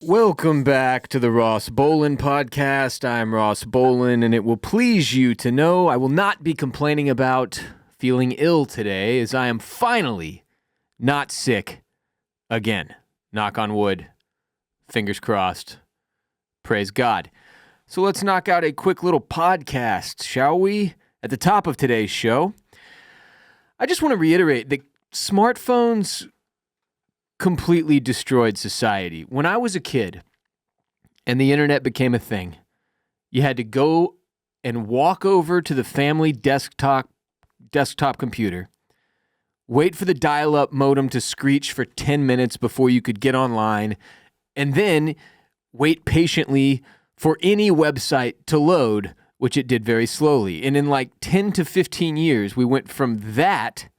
Welcome back to the Ross Bolin podcast. I'm Ross Bolin, and it will please you to know I will not be complaining about feeling ill today, as I am finally not sick again. Knock on wood. Fingers crossed. Praise God. So let's knock out a quick little podcast, shall we? At the top of today's show, I just want to reiterate that smartphones completely destroyed society. When I was a kid and the internet became a thing, you had to go and walk over to the family desktop computer, wait for the dial-up modem to screech for 10 minutes before you could get online, and then wait patiently for any website to load, which it did very slowly. And in like 10 to 15 years, we went from that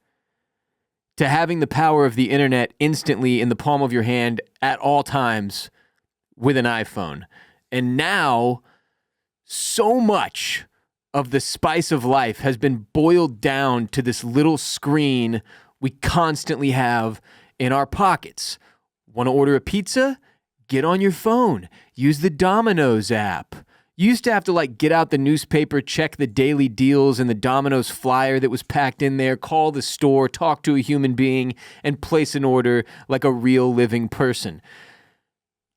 to having the power of the internet instantly in the palm of your hand at all times with an iPhone. And now, so much of the spice of life has been boiled down to this little screen we constantly have in our pockets. Want to order a pizza? Get on your phone. Use the Domino's app. You used to have to get out the newspaper, check the daily deals and the Domino's flyer that was packed in there, call the store, talk to a human being, and place an order like a real living person.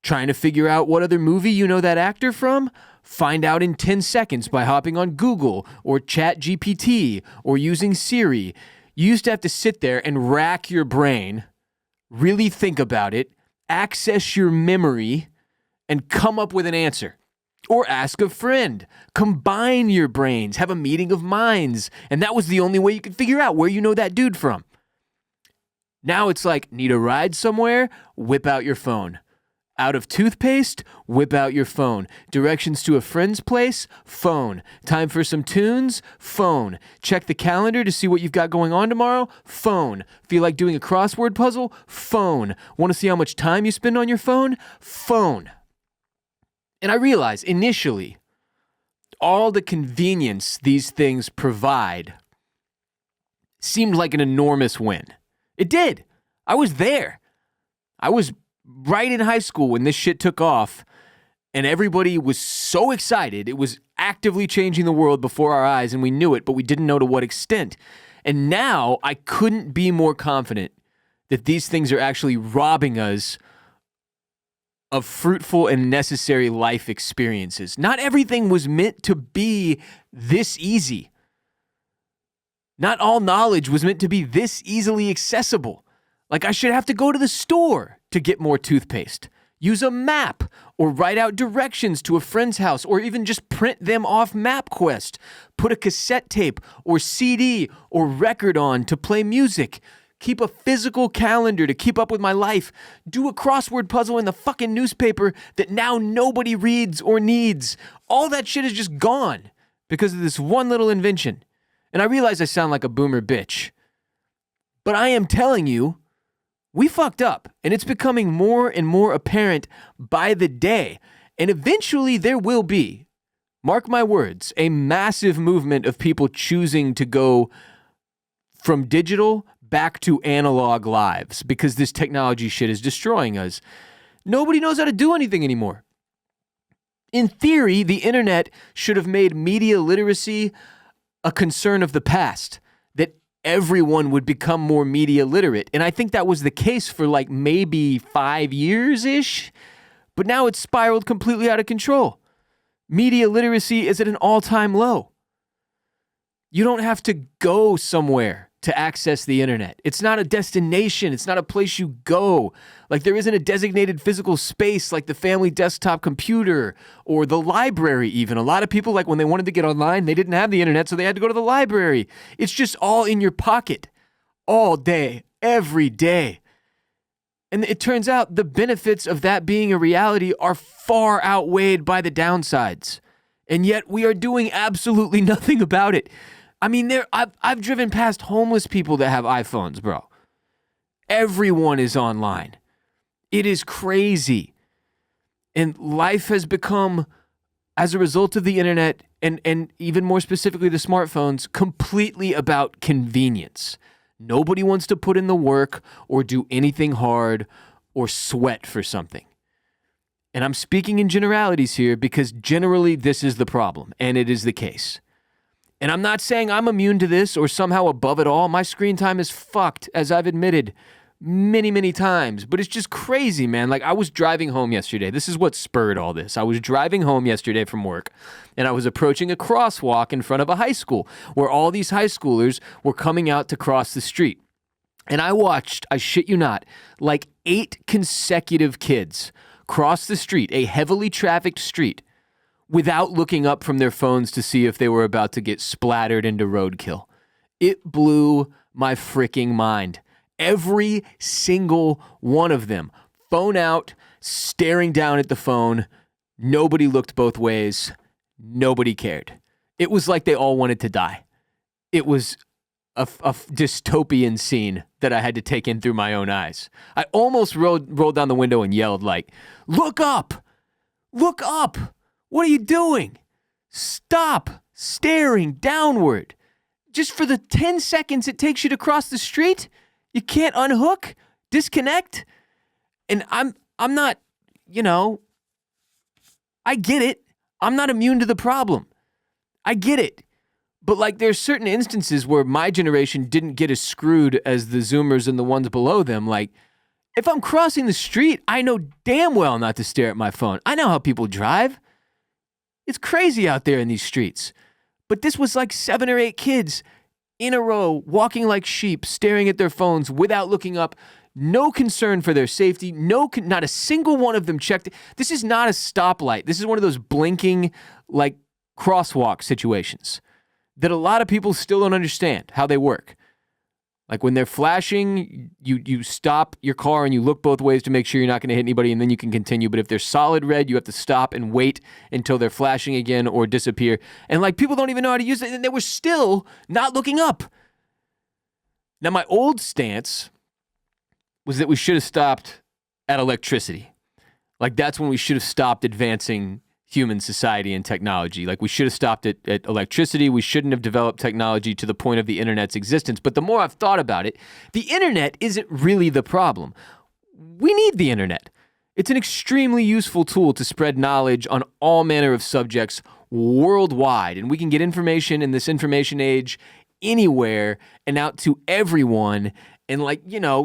Trying to figure out what other movie you know that actor from? Find out in 10 seconds by hopping on Google or ChatGPT or using Siri. You used to have to sit there and rack your brain, really think about it, access your memory, and come up with an answer. Or ask a friend. Combine your brains. Have a meeting of minds. And that was the only way you could figure out where you know that dude from. Now it's like, need a ride somewhere? Whip out your phone. Out of toothpaste? Whip out your phone. Directions to a friend's place? Phone. Time for some tunes? Phone. Check the calendar to see what you've got going on tomorrow? Phone. Feel like doing a crossword puzzle? Phone. Want to see how much time you spend on your phone? Phone. And I realize initially, all the convenience these things provide seemed like an enormous win. It did. I was there. I was right in high school when this shit took off, and everybody was so excited. It was actively changing the world before our eyes, and we knew it, but we didn't know to what extent. And now I couldn't be more confident that these things are actually robbing us of fruitful and necessary life experiences. Not everything was meant to be this easy. Not all knowledge was meant to be this easily accessible. Like I should have to go to the store to get more toothpaste, use a map, or write out directions to a friend's house, or even just print them off MapQuest, put a cassette tape or CD or record on to play music, keep a physical calendar to keep up with my life, do a crossword puzzle in the fucking newspaper that now nobody reads or needs. All that shit is just gone because of this one little invention. And I realize I sound like a boomer bitch, but I am telling you, we fucked up, and it's becoming more and more apparent by the day. And eventually there will be, mark my words, a massive movement of people choosing to go from digital back to analog lives because this technology shit is destroying us. Nobody knows how to do anything anymore. In theory, the internet should have made media literacy a concern of the past, that everyone would become more media literate. And I think that was the case for maybe 5 years-ish, but now it's spiraled completely out of control. Media literacy is at an all-time low. You don't have to go somewhere to access the internet. It's not a destination. It's not a place you go. There isn't a designated physical space like the family desktop computer or the library even. A lot of people, when they wanted to get online, they didn't have the internet, so they had to go to the library. It's just all in your pocket all day, every day. And it turns out the benefits of that being a reality are far outweighed by the downsides. And yet we are doing absolutely nothing about it. I mean, I've driven past homeless people that have iPhones, bro. Everyone is online. It is crazy. And life has become, as a result of the internet, and even more specifically the smartphones, completely about convenience. Nobody wants to put in the work or do anything hard or sweat for something. And I'm speaking in generalities here because generally this is the problem, and it is the case. And I'm not saying I'm immune to this or somehow above it all. My screen time is fucked, as I've admitted many, many times. But it's just crazy, man. Like, I was driving home yesterday. This is what spurred all this. I was driving home yesterday from work, and I was approaching a crosswalk in front of a high school where all these high schoolers were coming out to cross the street. And I watched, I shit you not, like 8 consecutive kids cross the street, a heavily trafficked street, without looking up from their phones to see if they were about to get splattered into roadkill. It blew my freaking mind. Every single one of them, phone out, staring down at the phone. Nobody looked both ways. Nobody cared. It was like they all wanted to die. It was a dystopian scene that I had to take in through my own eyes. I almost rolled down the window and yelled like, "Look up! Look up! What are you doing? Stop staring downward. Just for the 10 seconds it takes you to cross the street, you can't unhook, disconnect." And I'm not, I get it. I'm not immune to the problem. I get it. But like, there's certain instances where my generation didn't get as screwed as the Zoomers and the ones below them. Like, if I'm crossing the street, I know damn well not to stare at my phone. I know how people drive. It's crazy out there in these streets. But this was like 7 or 8 kids in a row, walking like sheep, staring at their phones without looking up. No concern for their safety. Not a single one of them checked. This is not a stoplight. This is one of those blinking, like, crosswalk situations that a lot of people still don't understand how they work. Like, when they're flashing, you stop your car and you look both ways to make sure you're not going to hit anybody, and then you can continue. But if they're solid red, you have to stop and wait until they're flashing again or disappear. And like, people don't even know how to use it, and they were still not looking up. Now, my old stance was that we should have stopped at electricity. Like, that's when we should have stopped advancing human society and technology. Like, we should have stopped at electricity. We shouldn't have developed technology to the point of the internet's existence. But the more I've thought about it, the internet isn't really the problem. We need the internet. It's an extremely useful tool to spread knowledge on all manner of subjects worldwide. And we can get information in this information age anywhere and out to everyone. And like,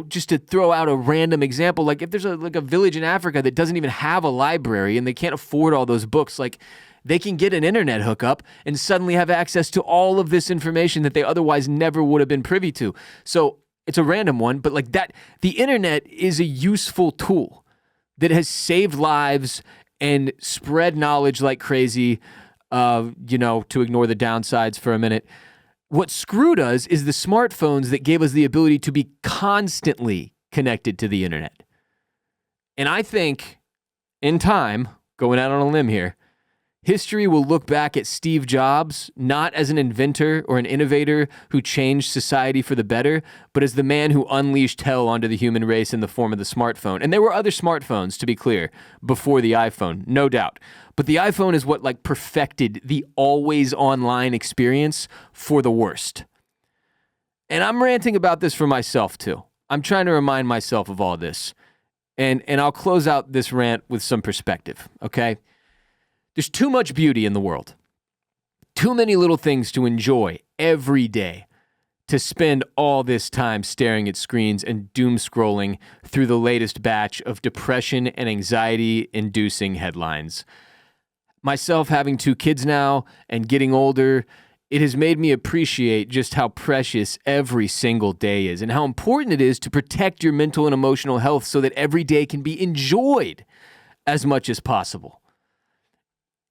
just to throw out a random example, like if there's a village in Africa that doesn't even have a library and they can't afford all those books, like they can get an internet hookup and suddenly have access to all of this information that they otherwise never would have been privy to. So it's a random one, but like that, the internet is a useful tool that has saved lives and spread knowledge like crazy, to ignore the downsides for a minute. What screwed us is the smartphones that gave us the ability to be constantly connected to the internet. And I think, in time, going out on a limb here, history will look back at Steve Jobs not as an inventor or an innovator who changed society for the better, but as the man who unleashed hell onto the human race in the form of the smartphone. And there were other smartphones, to be clear, before the iPhone, no doubt. But the iPhone is what perfected the always online experience for the worst. And I'm ranting about this for myself too. I'm trying to remind myself of all this. And I'll close out this rant with some perspective, okay? There's too much beauty in the world. Too many little things to enjoy every day to spend all this time staring at screens and doom scrolling through the latest batch of depression and anxiety-inducing headlines. Myself having 2 kids now and getting older, it has made me appreciate just how precious every single day is and how important it is to protect your mental and emotional health so that every day can be enjoyed as much as possible.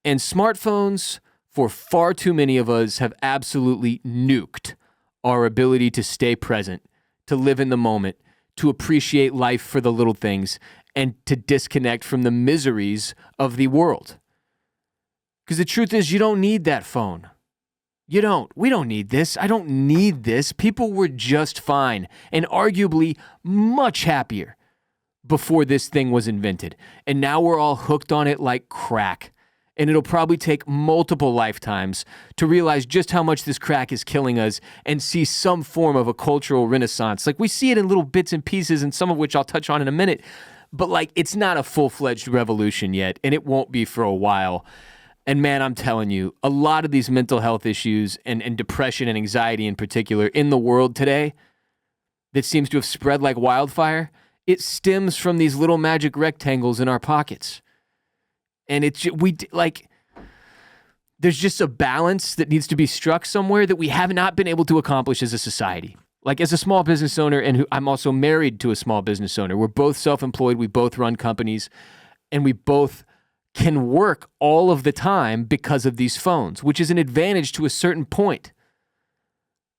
And smartphones, for far too many of us, have absolutely nuked our ability to stay present, to live in the moment, to appreciate life for the little things, and to disconnect from the miseries of the world. Because the truth is, you don't need that phone. You don't. We don't need this. I don't need this. People were just fine and arguably much happier before this thing was invented. And now we're all hooked on it like crack. And it'll probably take multiple lifetimes to realize just how much this crack is killing us and see some form of a cultural renaissance. Like, we see it in little bits and pieces, and some of which I'll touch on in a minute. But like, it's not a full-fledged revolution yet, and it won't be for a while. And man, I'm telling you, a lot of these mental health issues and depression and anxiety in particular in the world today that seems to have spread like wildfire, it stems from these little magic rectangles in our pockets. And there's just a balance that needs to be struck somewhere that we have not been able to accomplish as a society. Like, as a small business owner, and I'm also married to a small business owner, we're both self-employed, we both run companies, and we both can work all of the time because of these phones, which is an advantage to a certain point.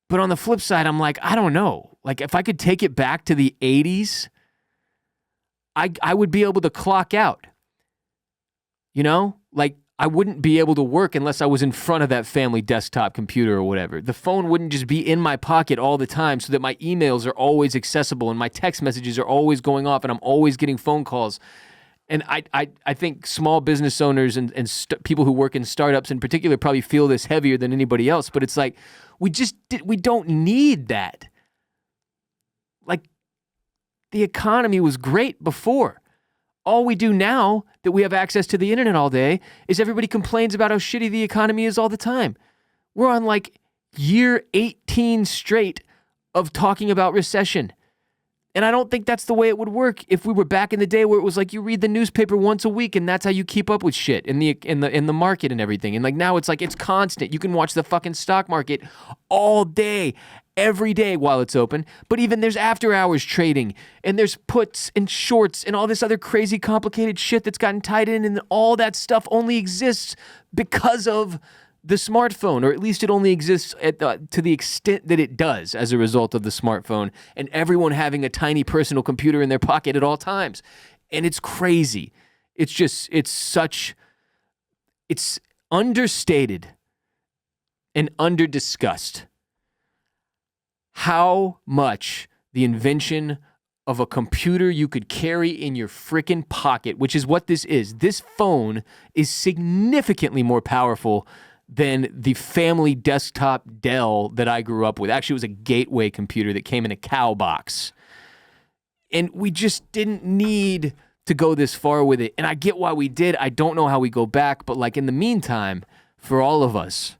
But on the flip side, I'm like, I don't know. Like, if I could take it back to the 80s, I would be able to clock out. You know? Like, I wouldn't be able to work unless I was in front of that family desktop computer or whatever. The phone wouldn't just be in my pocket all the time so that my emails are always accessible and my text messages are always going off and I'm always getting phone calls. And I think small business owners and people who work in startups in particular probably feel this heavier than anybody else. But it's like, we don't need that. Like, the economy was great before. All we do now that we have access to the internet all day is everybody complains about how shitty the economy is all the time. We're on like year 18 straight of talking about recession. And I don't think that's the way it would work if we were back in the day where it was like you read the newspaper once a week and that's how you keep up with shit in the market and everything. And like now it's like it's constant. You can watch the fucking stock market all day, every day while it's open. But even there's after hours trading and there's puts and shorts and all this other crazy complicated shit that's gotten tied in, and all that stuff only exists because of the smartphone, or at least it only exists to the extent that it does as a result of the smartphone and everyone having a tiny personal computer in their pocket at all times. And it's crazy. It's understated and under-discussed how much the invention of a computer you could carry in your frickin' pocket, which is what this is. This phone is significantly more powerful than the family desktop Dell that I grew up with. Actually, it was a Gateway computer that came in a cow box. And we just didn't need to go this far with it. And I get why we did. I don't know how we go back. But like in the meantime, for all of us,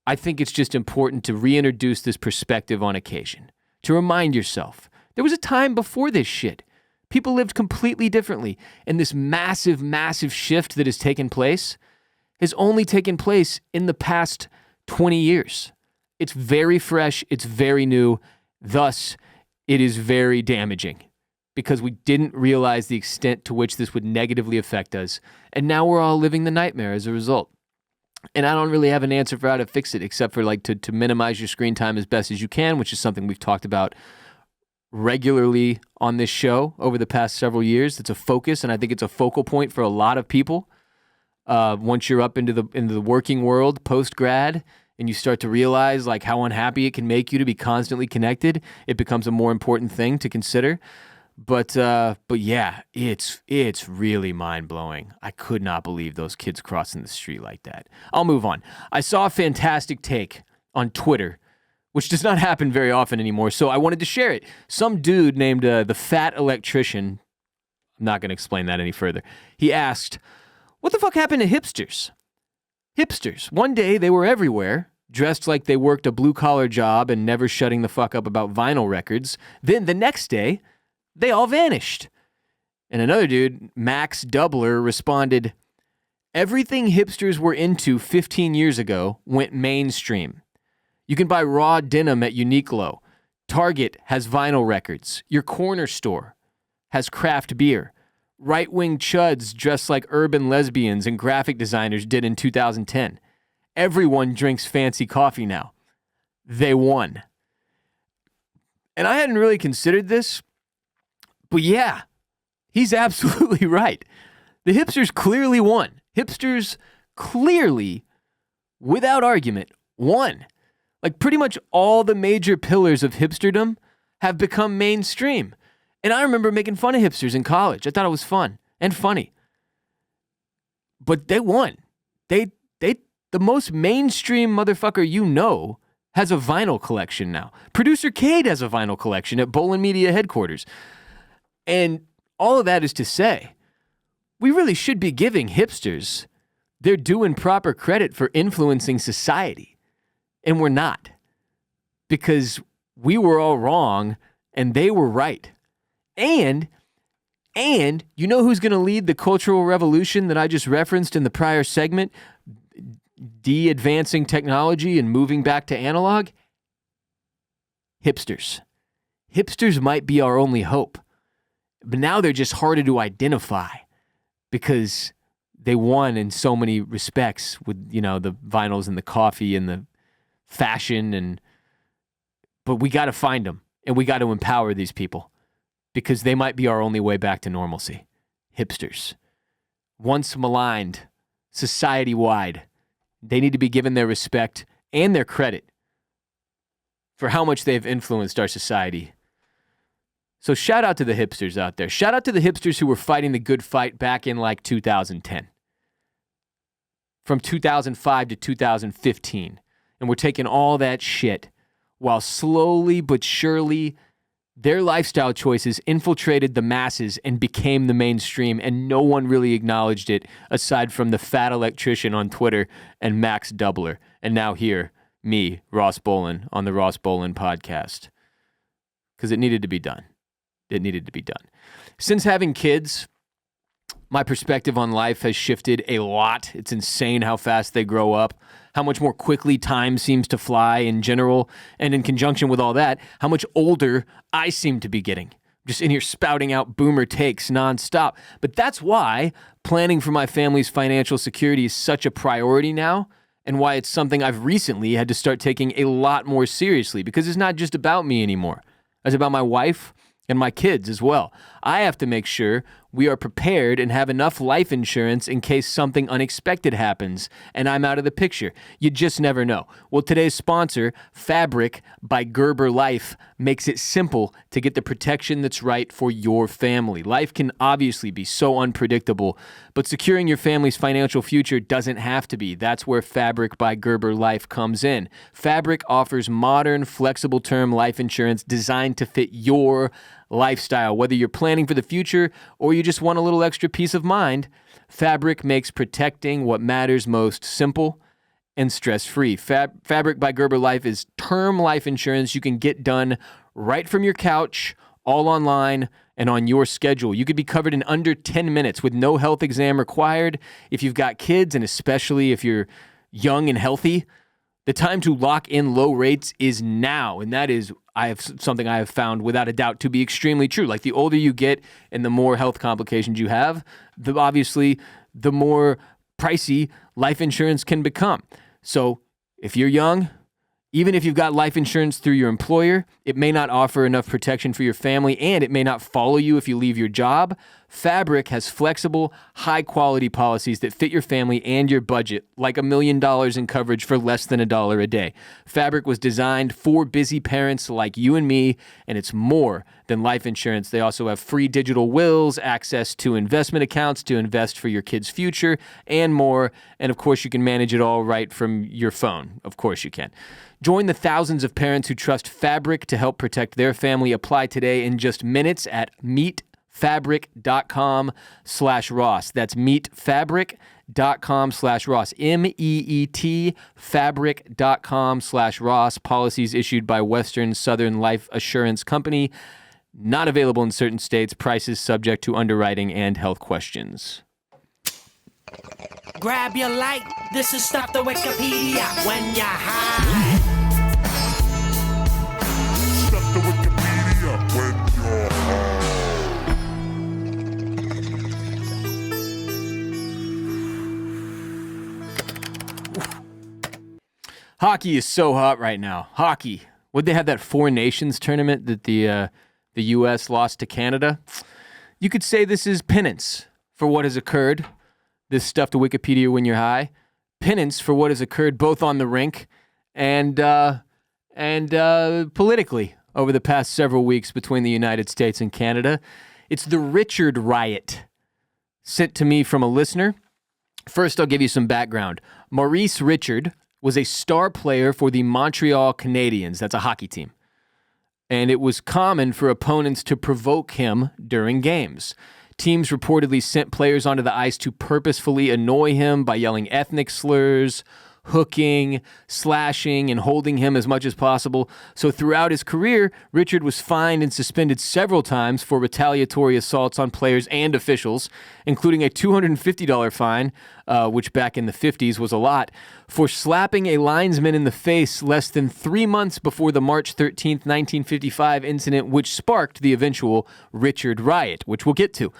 I think it's just important to reintroduce this perspective on occasion. To remind yourself, there was a time before this shit. People lived completely differently. And this massive, massive shift that has taken place has only taken place in the past 20 years. It's very fresh, it's very new, thus it is very damaging because we didn't realize the extent to which this would negatively affect us, and now we're all living the nightmare as a result. And I don't really have an answer for how to fix it except for like to minimize your screen time as best as you can, which is something we've talked about regularly on this show over the past several years. It's a focus, and I think it's a focal point for a lot of people. Once you're up into the working world post-grad and you start to realize like how unhappy it can make you to be constantly connected, it becomes a more important thing to consider. But yeah, it's really mind-blowing. I could not believe those kids crossing the street like that. I'll move on. I saw a fantastic take on Twitter, which does not happen very often anymore, so I wanted to share it. Some dude named the Fat Electrician, I'm not going to explain that any further, he asked, what the fuck happened to hipsters? Hipsters. One day they were everywhere, dressed like they worked a blue-collar job and never shutting the fuck up about vinyl records. Then the next day, they all vanished. And another dude, Max Doubler, responded, everything hipsters were into 15 years ago went mainstream. You can buy raw denim at Uniqlo. Target has vinyl records. Your corner store has craft beer. Right-wing chuds dressed like urban lesbians and graphic designers did in 2010. Everyone drinks fancy coffee now. They won. And I hadn't really considered this, but yeah, he's absolutely right. The hipsters clearly won. Hipsters clearly, without argument, won. Like pretty much all the major pillars of hipsterdom have become mainstream. And I remember making fun of hipsters in college. I thought it was fun and funny. But they won. The most mainstream motherfucker you know has a vinyl collection now. Producer Kade has a vinyl collection at Bolin Media headquarters. And all of that is to say, we really should be giving hipsters their due and proper credit for influencing society. And we're not. Because we were all wrong and they were right. And you know who's going to lead the cultural revolution that I just referenced in the prior segment? De-advancing technology and moving back to analog? Hipsters. Hipsters might be our only hope. But now they're just harder to identify because they won in so many respects with, the vinyls and the coffee and the fashion. But we got to find them and we got to empower these people because they might be our only way back to normalcy. Hipsters. Once maligned, society-wide, they need to be given their respect and their credit for how much they've influenced our society. So shout out to the hipsters out there. Shout out to the hipsters who were fighting the good fight back in 2010. From 2005 to 2015. And we're taking all that shit while slowly but surely their lifestyle choices infiltrated the masses and became the mainstream, and no one really acknowledged it aside from the fat electrician on Twitter and Max Doubler. And now here, me, Ross Bolin, on the Ross Bolin podcast. Because it needed to be done. It needed to be done. Since having kids, my perspective on life has shifted a lot. It's insane how fast they grow up, how much more quickly time seems to fly in general, and in conjunction with all that, how much older I seem to be getting. Just in here spouting out boomer takes nonstop. But that's why planning for my family's financial security is such a priority now, and why it's something I've recently had to start taking a lot more seriously, because it's not just about me anymore. It's about my wife and my kids as well. I have to make sure we are prepared and have enough life insurance in case something unexpected happens and I'm out of the picture. You just never know. Well, today's sponsor, Fabric by Gerber Life, makes it simple to get the protection that's right for your family. Life can obviously be so unpredictable, but securing your family's financial future doesn't have to be. That's where Fabric by Gerber Life comes in. Fabric offers modern, flexible term life insurance designed to fit your lifestyle. Whether you're planning for the future or you just want a little extra peace of mind, Fabric makes protecting what matters most simple and stress-free. Fabric by Gerber Life is term life insurance you can get done right from your couch, all online, and on your schedule. You could be covered in under 10 minutes with no health exam required. If you've got kids, and especially if you're young and healthy, the time to lock in low rates is now, and that is something I have found without a doubt to be extremely true. Like the older you get and the more health complications you have, obviously the more pricey life insurance can become. So if you're young, even if you've got life insurance through your employer, it may not offer enough protection for your family, and it may not follow you if you leave your job. Fabric has flexible, high-quality policies that fit your family and your budget, like $1 million in coverage for less than $1 a day. Fabric was designed for busy parents like you and me, and it's more than life insurance. They also have free digital wills, access to investment accounts to invest for your kids' future, and more. And of course, you can manage it all right from your phone. Of course you can. Join the thousands of parents who trust Fabric to help protect their family. Apply today in just minutes at meetfabric.com/Ross. That's meetfabric.com/Ross. MEET fabric.com/Ross. Policies issued by Western Southern Life Assurance Company. Not available in certain states. Prices subject to underwriting and health questions. Grab your light. This is Stop the Wikipedia when you're high. Stop the Wikipedia when you're high. Hockey is so hot right now. Hockey. Would they have that Four Nations tournament that the U.S. lost to Canada? You could say this is penance for what has occurred. This stuff to Wikipedia when you're high. Penance for what has occurred both on the rink and politically over the past several weeks between the United States and Canada. It's the Richard Riot, sent to me from a listener. First, I'll give you some background. Maurice Richard was a star player for the Montreal Canadiens. That's a hockey team. and it was common for opponents to provoke him during games. Teams reportedly sent players onto the ice to purposefully annoy him by yelling ethnic slurs, hooking, slashing, and holding him as much as possible. So throughout his career, Richard was fined and suspended several times for retaliatory assaults on players and officials, including a $250 fine, which back in the 50s was a lot, for slapping a linesman in the face less than 3 months before the March 13th, 1955 incident, which sparked the eventual Richard Riot, which we'll get to.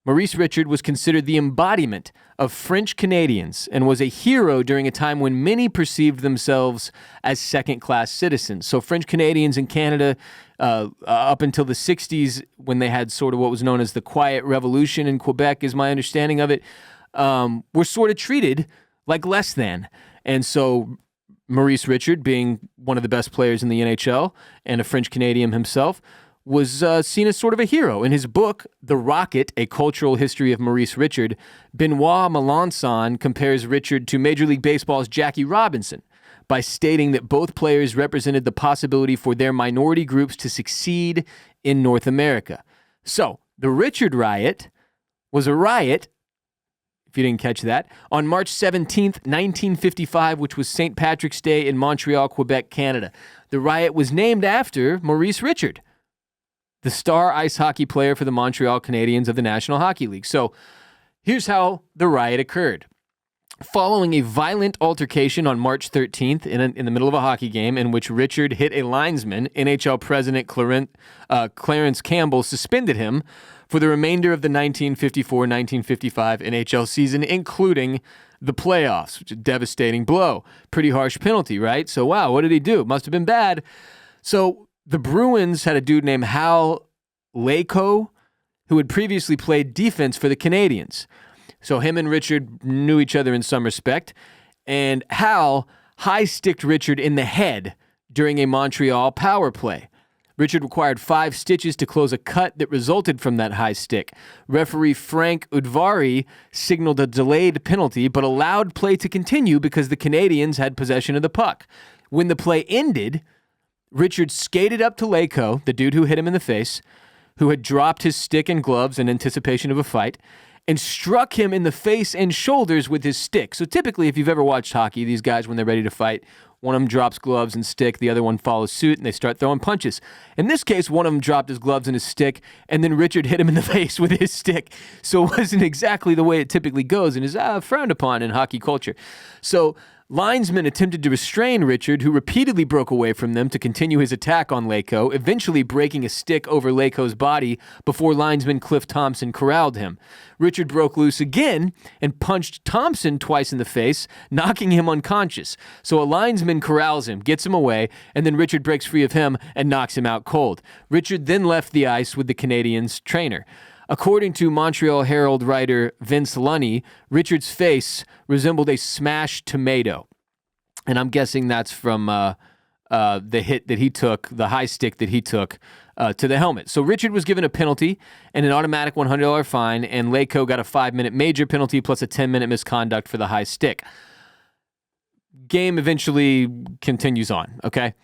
Maurice Richard was considered the embodiment of French Canadians and was a hero during a time when many perceived themselves as second-class citizens. So French Canadians in Canada, up until the 60s, when they had sort of what was known as the Quiet Revolution in Quebec, is my understanding of it, were sort of treated like less than. And so Maurice Richard, being one of the best players in the NHL and a French Canadian himself, was seen as sort of a hero. In his book, The Rocket, A Cultural History of Maurice Richard, Benoit Melanson compares Richard to Major League Baseball's Jackie Robinson by stating that both players represented the possibility for their minority groups to succeed in North America. So, the Richard Riot was a riot, if you didn't catch that, on March 17th, 1955, which was St. Patrick's Day in Montreal, Quebec, Canada. The riot was named after Maurice Richard, the star ice hockey player for the Montreal Canadiens of the National Hockey League. So here's how the riot occurred. Following a violent altercation on March 13th in the middle of a hockey game in which Richard hit a linesman, NHL President Clarence Campbell suspended him for the remainder of the 1954-1955 NHL season, including the playoffs, which is a devastating blow. Pretty harsh penalty, right? So, wow, what did he do? Must have been bad. So the Bruins had a dude named Hal Laycoe who had previously played defense for the Canadiens. So him and Richard knew each other in some respect, and Hal high-sticked Richard in the head during a Montreal power play. Richard required 5 stitches to close a cut that resulted from that high stick. Referee Frank Udvari signaled a delayed penalty but allowed play to continue because the Canadiens had possession of the puck. When the play ended, Richard skated up to Laycoe, the dude who hit him in the face, who had dropped his stick and gloves in anticipation of a fight, and struck him in the face and shoulders with his stick. So typically, if you've ever watched hockey, these guys, when they're ready to fight, one of them drops gloves and stick, the other one follows suit, and they start throwing punches. In this case, one of them dropped his gloves and his stick, and then Richard hit him in the face with his stick. So it wasn't exactly the way it typically goes and is frowned upon in hockey culture. So linesmen attempted to restrain Richard, who repeatedly broke away from them to continue his attack on Laycoe, eventually breaking a stick over Laycoe's body before linesman Cliff Thompson corralled him. Richard broke loose again and punched Thompson twice in the face, knocking him unconscious. So a linesman corrals him, gets him away, and then Richard breaks free of him and knocks him out cold. Richard then left the ice with the Canadiens' trainer. According to Montreal Herald writer Vince Lunny, Richard's face resembled a smashed tomato. And I'm guessing that's from the hit that he took, the high stick that he took to the helmet. So Richard was given a penalty and an automatic $100 fine, and Laycoe got a 5-minute major penalty plus a 10-minute misconduct for the high stick. Game eventually continues on, okay?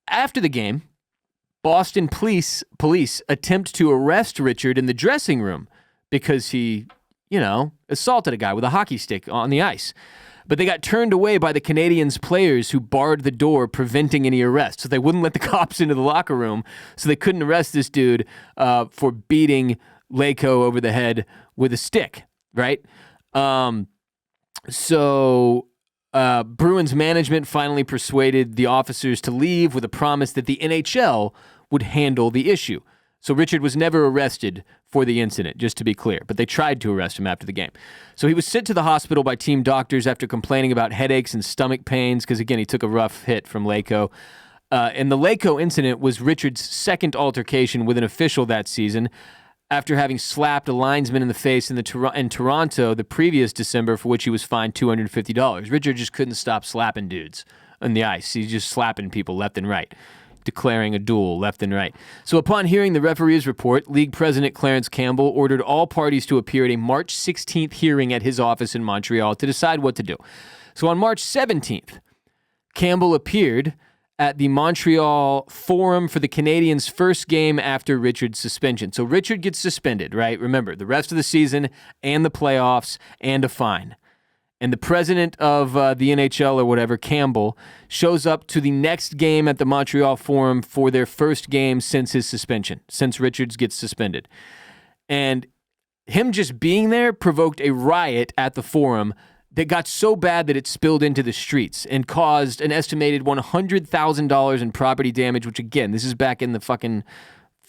After the game, Boston police attempt to arrest Richard in the dressing room because he, assaulted a guy with a hockey stick on the ice. But they got turned away by the Canadiens players who barred the door, preventing any arrest. So they wouldn't let the cops into the locker room, so they couldn't arrest this dude for beating Laycoe over the head with a stick, right? So Bruins management finally persuaded the officers to leave with a promise that the NHL would handle the issue. So Richard was never arrested for the incident, just to be clear, but they tried to arrest him after the game. So he was sent to the hospital by team doctors after complaining about headaches and stomach pains because, again, he took a rough hit from Laycoe. And the Laycoe incident was Richard's second altercation with an official that season after having slapped a linesman in the face in Toronto the previous December, for which he was fined $250. Richard just couldn't stop slapping dudes on the ice. He's just slapping people left and right, declaring a duel left and right. So upon hearing the referee's report, League President Clarence Campbell ordered all parties to appear at a March 16th hearing at his office in Montreal to decide what to do. So on March 17th, Campbell appeared at the Montreal Forum for the Canadiens' first game after Richard's suspension. So Richard gets suspended, right? Remember, the rest of the season and the playoffs and a fine. And the president of the NHL or whatever, Campbell, shows up to the next game at the Montreal Forum for their first game since his suspension, since Richards gets suspended. And him just being there provoked a riot at the Forum that got so bad that it spilled into the streets and caused an estimated $100,000 in property damage, which, again, this is back in the fucking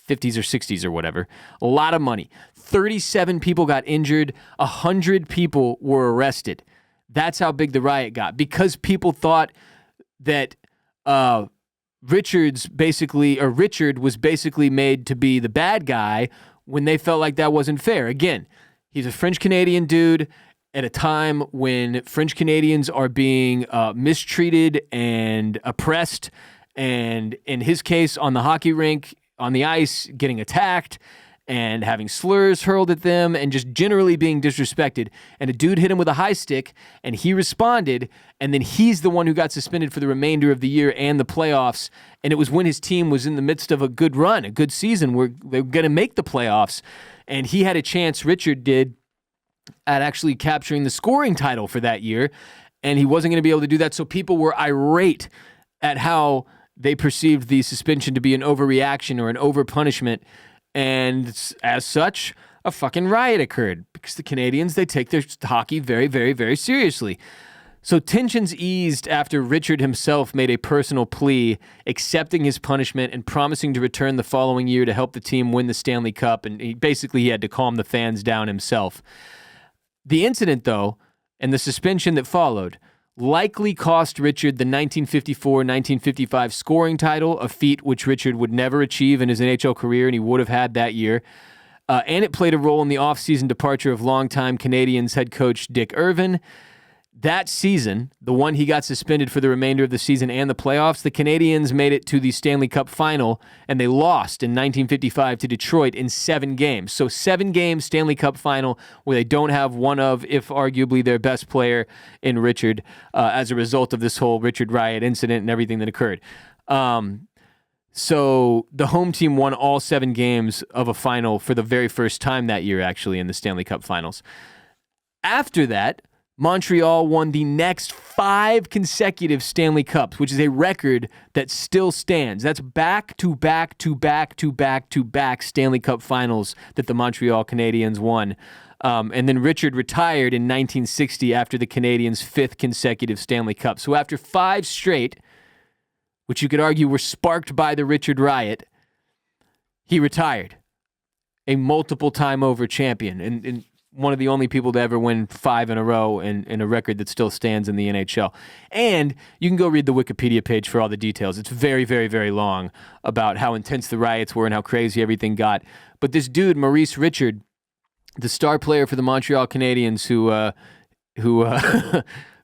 50s or 60s or whatever. A lot of money. 37 people got injured. 100 people were arrested. That's how big the riot got, because people thought that Richard was basically made to be the bad guy when they felt like that wasn't fair. Again, he's a French-Canadian dude at a time when French Canadians are being mistreated and oppressed, and in his case, on the hockey rink, on the ice, getting attacked and having slurs hurled at them and just generally being disrespected. And a dude hit him with a high stick, and he responded, and then he's the one who got suspended for the remainder of the year and the playoffs. And it was when his team was in the midst of a good run, a good season, where they were going to make the playoffs. And he had a chance, Richard did, at actually capturing the scoring title for that year, and he wasn't going to be able to do that. So people were irate at how they perceived the suspension to be an overreaction or an over-punishment, and as such, a fucking riot occurred, because the Canadians, they take their hockey very, very, very seriously. So tensions eased after Richard himself made a personal plea, accepting his punishment and promising to return the following year to help the team win the Stanley Cup, and he had to calm the fans down himself. The incident, though, and the suspension that followed, likely cost Richard the 1954-1955 scoring title, a feat which Richard would never achieve in his NHL career, and he would have had that year. And it played a role in the offseason departure of longtime Canadiens head coach Dick Irvin. That season, the one he got suspended for the remainder of the season and the playoffs, the Canadiens made it to the Stanley Cup final, and they lost in 1955 to Detroit in 7 games. So 7-game Stanley Cup final where they don't have one of, if arguably their best player in Richard, as a result of this whole Richard Riot incident and everything that occurred. So the home team won all 7 games of a final for the very first time that year, actually, in the Stanley Cup finals. After that, Montreal won the next 5 consecutive Stanley Cups, which is a record that still stands. That's back-to-back-to-back-to-back-to-back Stanley Cup finals that the Montreal Canadiens won. And then Richard retired in 1960 after the Canadiens' 5th consecutive Stanley Cup. So after 5 straight, which you could argue were sparked by the Richard Riot, he retired, a multiple-time over champion, and one of the only people to ever win 5 in a row in a record that still stands in the NHL. And you can go read the Wikipedia page for all the details. It's very, very, very long about how intense the riots were and how crazy everything got. But this dude, Maurice Richard, the star player for the Montreal Canadiens,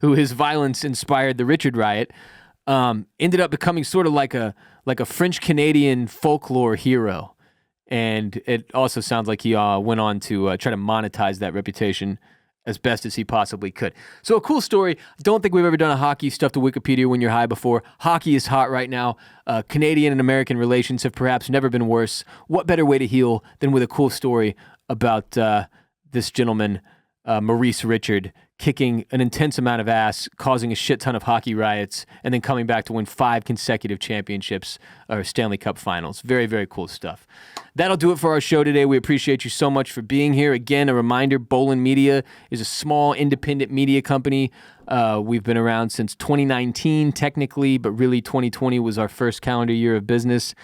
who his violence inspired the Richard Riot, ended up becoming sort of like a French-Canadian folklore hero. And it also sounds like he went on to try to monetize that reputation as best as he possibly could. So a cool story. Don't think we've ever done a hockey stuff to Wikipedia when you're high before. Hockey is hot right now. Canadian and American relations have perhaps never been worse. What better way to heal than with a cool story about this gentleman, Maurice Richard, kicking an intense amount of ass, causing a shit ton of hockey riots, and then coming back to win 5 consecutive championships or Stanley Cup finals. Very, very cool stuff. That'll do it for our show today. We appreciate you so much for being here. Again, a reminder, Bolin Media is a small independent media company. We've been around since 2019 technically, but really 2020 was our first calendar year of business.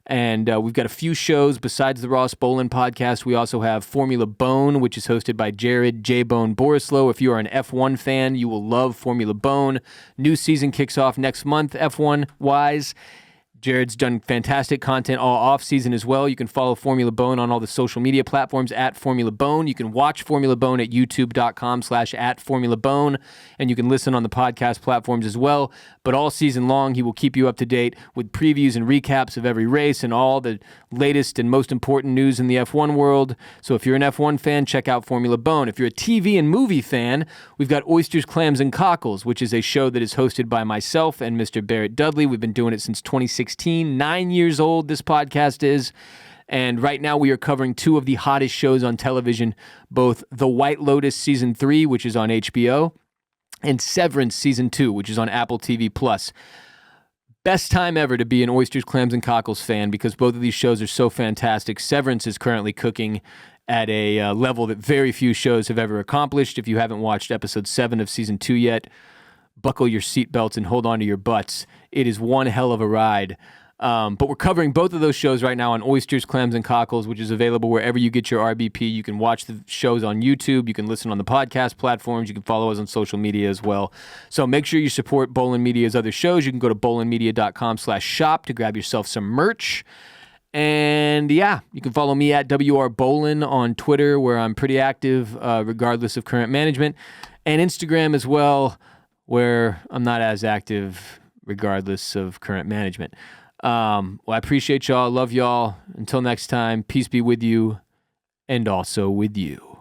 And we've got a few shows besides the Ross Bolin podcast. We also have Formula Bone, which is hosted by Jared J. Bone Borislow. If you are an F1 fan, you will love Formula Bone. New season kicks off next month, F1-wise. Jared's done fantastic content all off-season as well. You can follow Formula Bone on all the social media platforms at Formula Bone. You can watch Formula Bone at youtube.com/@FormulaBone, and you can listen on the podcast platforms as well. But all season long, he will keep you up to date with previews and recaps of every race and all the latest and most important news in the F1 world. So if you're an F1 fan, check out Formula Bone. If you're a TV and movie fan, we've got Oysters, Clams, and Cockles, which is a show that is hosted by myself and Mr. Barrett Dudley. We've been doing it since 2016. 9 years old, this podcast is. And right now we are covering two of the hottest shows on television, both The White Lotus Season 3, which is on HBO, and Severance Season 2, which is on Apple TV+. Best time ever to be an Oysters, Clams, and Cockles fan because both of these shows are so fantastic. Severance is currently cooking at a level that very few shows have ever accomplished. If you haven't watched episode 7 of Season 2 yet, buckle your seatbelts and hold on to your butts. It is one hell of a ride. But we're covering both of those shows right now on Oysters, Clams, and Cockles, which is available wherever you get your RBP. You can watch the shows on YouTube. You can listen on the podcast platforms. You can follow us on social media as well. So make sure you support Bolin Media's other shows. You can go to bolinmedia.com/shop to grab yourself some merch. And yeah, you can follow me at WR Bolin on Twitter, where I'm pretty active regardless of current management, and Instagram as well, where I'm not as active regardless of current management. Well, I appreciate y'all. Love y'all. Until next time, peace be with you and also with you.